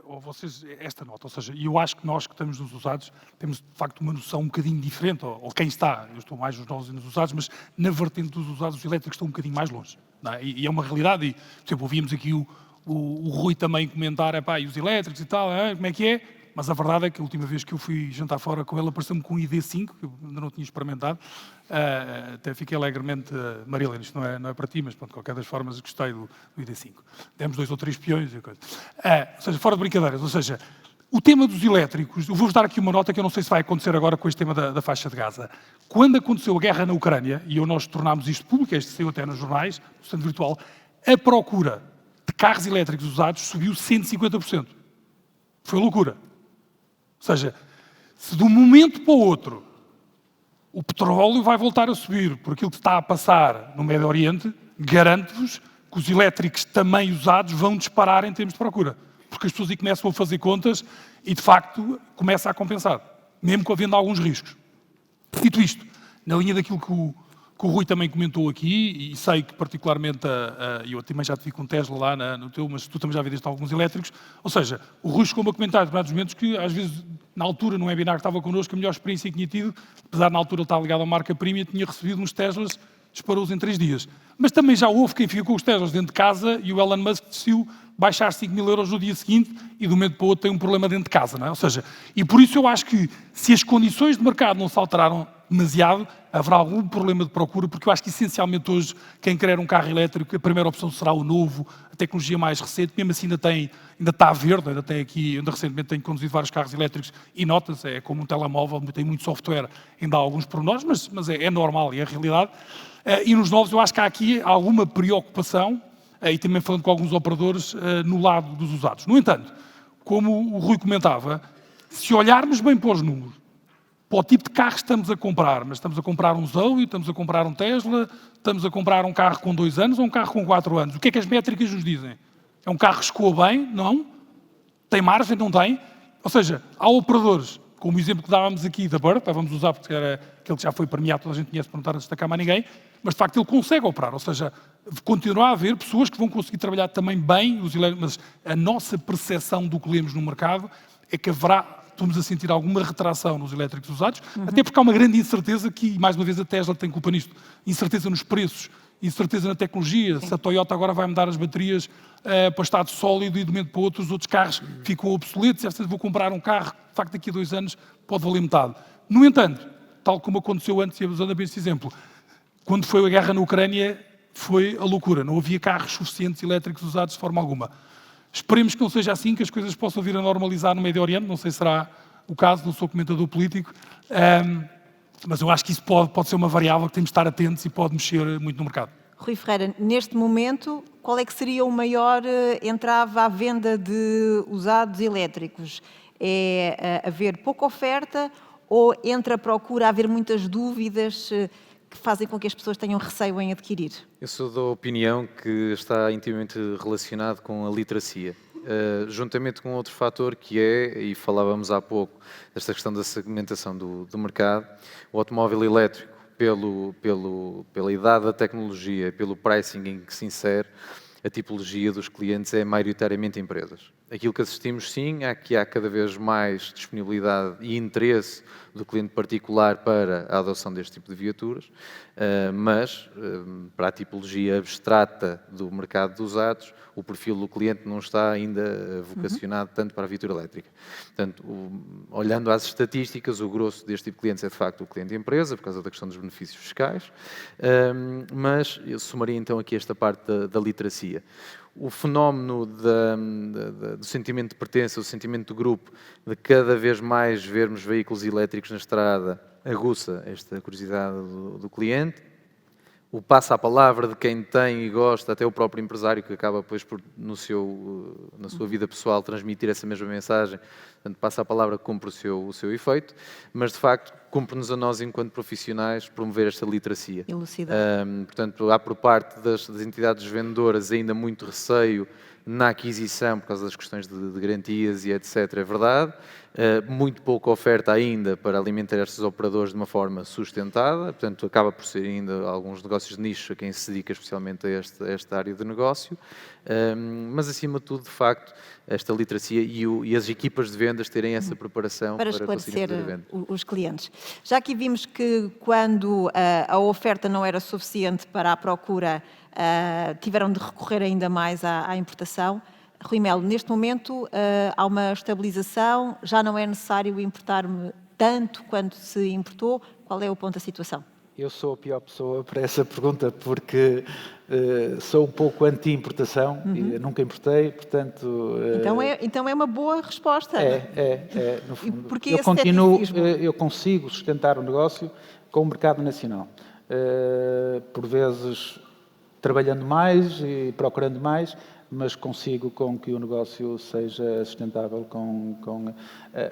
ou vocês, esta nota, ou seja, eu acho que nós que estamos nos usados temos de facto uma noção um bocadinho diferente, ou quem está, eu estou mais nos novos e nos usados, mas na vertente dos usados os elétricos estão um bocadinho mais longe, não é? E é uma realidade, e, por exemplo, ouvíamos aqui o Rui também comentar, e os elétricos e tal, como é que é? Mas a verdade é que a última vez que eu fui jantar fora com ele apareceu-me com um ID5, que eu ainda não tinha experimentado. Até fiquei alegremente, Marilene, isto não é para ti, mas pronto, de qualquer das formas gostei do ID5. Demos 2 ou 3 peões e coisa. Ou seja, fora de brincadeiras, ou seja, o tema dos elétricos, eu vou-vos dar aqui uma nota que eu não sei se vai acontecer agora com este tema da faixa de Gaza. Quando aconteceu a guerra na Ucrânia, e nós tornámos isto público, este saiu até nos jornais, no stand virtual, a procura de carros elétricos usados subiu 150%. Foi loucura. Ou seja, se de um momento para o outro o petróleo vai voltar a subir por aquilo que está a passar no Médio Oriente, garanto-vos que os elétricos também usados vão disparar em termos de procura. Porque as pessoas aí começam a fazer contas e, de facto, começa a compensar, mesmo com havendo alguns riscos. Dito isto, na linha daquilo que o Rui também comentou aqui, e sei que particularmente, eu também já te vi com Tesla lá no teu, mas tu também já vendeste alguns elétricos, ou seja, o Rui chegou-me a comentar em determinados momentos que, às vezes, na altura, no webinar que estava connosco, a melhor experiência que tinha tido, apesar de na altura ele estar ligado à marca Premium, tinha recebido uns Teslas disparou-os em 3 dias. Mas também já houve quem ficou com os Teslas dentro de casa e o Elon Musk decidiu baixar 5 mil euros no dia seguinte e de um momento para o outro tem um problema dentro de casa, não é? Ou seja, e por isso eu acho que se as condições de mercado não se alteraram demasiado, haverá algum problema de procura, porque eu acho que essencialmente hoje quem quer um carro elétrico, a primeira opção será o novo, a tecnologia mais recente, mesmo assim ainda está verde, ainda recentemente tenho conduzido vários carros elétricos e nota-se, é como um telemóvel, tem muito software, ainda há alguns pormenores, mas é normal e é a realidade. E nos novos eu acho que há aqui alguma preocupação, e também falando com alguns operadores, no lado dos usados. No entanto, como o Rui comentava, se olharmos bem para os números, para o tipo de carro que estamos a comprar, mas estamos a comprar um Zoe, estamos a comprar um Tesla, estamos a comprar um carro com 2 anos ou um carro com 4 anos, o que é que as métricas nos dizem? É um carro que escoa bem? Não? Tem margem? Não tem? Ou seja, há operadores, como o exemplo que dávamos aqui da Bird, vamos usar porque era aquele que já foi premiado, toda a gente conhece para não estar a destacar mais ninguém, mas de facto ele consegue operar, ou seja, continuará a haver pessoas que vão conseguir trabalhar também bem, mas a nossa percepção do que lemos no mercado é que estamos a sentir alguma retração nos elétricos usados, até porque há uma grande incerteza que, mais uma vez, a Tesla tem culpa nisto, incerteza nos preços, incerteza na tecnologia, se a Toyota agora vai mudar as baterias para estado sólido e de um momento para o outro os outros carros ficam obsoletos, e vou comprar um carro, de facto daqui a 2 anos pode valer metade. No entanto, tal como aconteceu antes, e usando bem este exemplo, quando foi a guerra na Ucrânia, foi a loucura. Não havia carros suficientes elétricos usados de forma alguma. Esperemos que não seja assim, que as coisas possam vir a normalizar no Médio Oriente. Não sei se será o caso, não sou comentador político, mas eu acho que isso pode ser uma variável que temos de estar atentos e pode mexer muito no mercado. Rui Ferreira, neste momento, qual é que seria o maior entrave à venda de usados elétricos? É haver pouca oferta ou entre a procura haver muitas dúvidas que fazem com que as pessoas tenham receio em adquirir? Eu sou da opinião que está intimamente relacionado com a literacia. Juntamente com outro fator que é, e falávamos há pouco, desta questão da segmentação do mercado, o automóvel elétrico, pela idade da tecnologia, pelo pricing em que se insere, a tipologia dos clientes é maioritariamente empresas. Aquilo que assistimos, sim, é que há cada vez mais disponibilidade e interesse do cliente particular para a adoção deste tipo de viaturas, mas para a tipologia abstrata do mercado de usados, o perfil do cliente não está ainda vocacionado tanto para a viatura elétrica. Portanto, olhando às estatísticas, o grosso deste tipo de clientes é de facto o cliente empresa, por causa da questão dos benefícios fiscais, mas eu somaria então aqui esta parte da literacia. O fenómeno do sentimento de pertença, o sentimento de grupo, de cada vez mais vermos veículos elétricos na estrada, aguça esta curiosidade do cliente. O passa a palavra de quem tem e gosta, até o próprio empresário que acaba depois por, na sua vida pessoal, transmitir essa mesma mensagem. Portanto, passa a palavra que cumpre o seu efeito, mas de facto cumpre-nos a nós, enquanto profissionais, promover esta literacia. Elucidar. Portanto, há por parte das entidades vendedoras ainda muito receio na aquisição, por causa das questões de garantias e etc. É verdade. Muito pouca oferta ainda para alimentar estes operadores de uma forma sustentada, portanto, acaba por ser ainda alguns negócios de nicho a quem se dedica especialmente a esta área de negócio, mas acima de tudo, de facto, esta literacia e as equipas de vendas terem essa preparação para esclarecer os clientes. Já aqui vimos que quando a oferta não era suficiente para a procura, tiveram de recorrer ainda mais à importação. Rui Melo, neste momento há uma estabilização, já não é necessário importar-me tanto quanto se importou. Qual é o ponto da situação? Eu sou a pior pessoa para essa pergunta porque sou um pouco anti-importação, e nunca importei, portanto... Então é uma boa resposta. No fundo. Porque eu consigo sustentar o negócio com o mercado nacional. Por vezes trabalhando mais e procurando mais, mas consigo com que o negócio seja sustentável com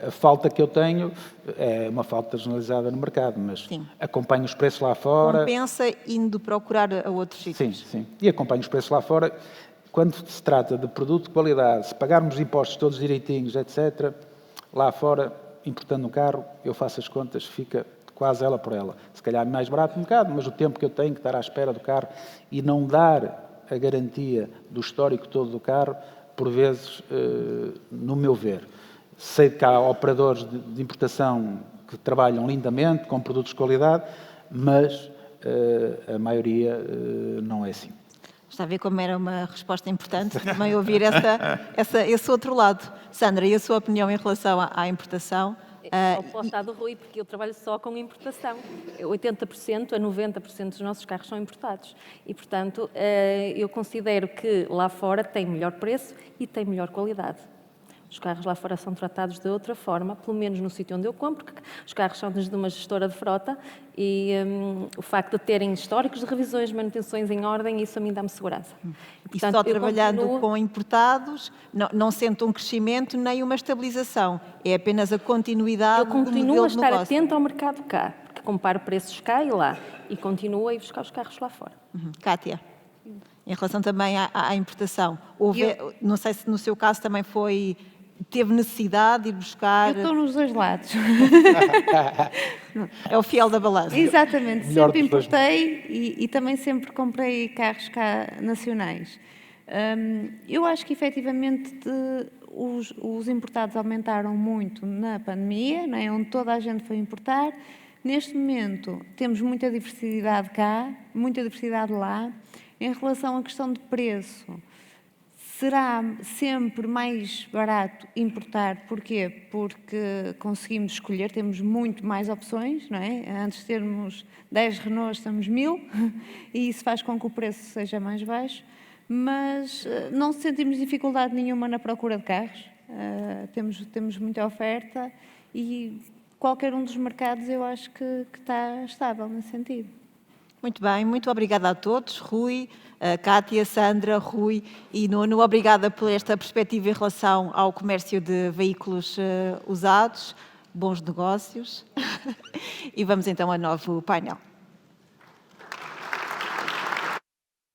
a falta que eu tenho, é uma falta generalizada no mercado, mas sim, acompanho os preços lá fora. Compensa indo procurar a outros sítios. Sim, e acompanho os preços lá fora. Quando se trata de produto de qualidade, se pagarmos impostos todos direitinhos, etc., lá fora, importando um carro, eu faço as contas, fica quase ela por ela. Se calhar mais barato um bocado, mas o tempo que eu tenho que estar à espera do carro e não dar a garantia do histórico todo do carro, por vezes, no meu ver. Sei que há operadores de importação que trabalham lindamente, com produtos de qualidade, mas a maioria não é assim. Está a ver como era uma resposta importante também ouvir esse outro lado. Sandra, e a sua opinião em relação à importação? Ao posto do Rui, porque eu trabalho só com importação. 80% a 90% dos nossos carros são importados. E, portanto, eu considero que lá fora tem melhor preço e tem melhor qualidade. Os carros lá fora são tratados de outra forma, pelo menos no sítio onde eu compro, porque os carros são de uma gestora de frota e o facto de terem históricos de revisões, manutenções em ordem, isso a mim dá-me segurança. E só trabalhando com importados, não sente um crescimento nem uma estabilização, é apenas a continuidade do modelo de negócio. Eu continuo a estar atenta ao mercado cá, porque comparo preços cá e lá, e continuo a ir buscar os carros lá fora. Cátia, em relação também à importação, não sei se no seu caso também teve necessidade de ir buscar... Eu estou nos dois lados. É o fiel da balança. Exatamente, sempre importei e também sempre comprei carros cá nacionais. Eu acho que efetivamente os importados aumentaram muito na pandemia, não é? Onde toda a gente foi importar. Neste momento temos muita diversidade cá, muita diversidade lá. Em relação à questão de preço, será sempre mais barato importar. Porquê? Porque conseguimos escolher, temos muito mais opções, não é? Antes de termos 10 Renaults, temos 1000, e isso faz com que o preço seja mais baixo, mas não sentimos dificuldade nenhuma na procura de carros, temos muita oferta e qualquer um dos mercados eu acho que está estável nesse sentido. Muito bem, muito obrigada a todos, Rui, Cátia, Sandra, Rui e Nuno. Obrigada por esta perspectiva em relação ao comércio de veículos usados. Bons negócios. E vamos então ao novo painel.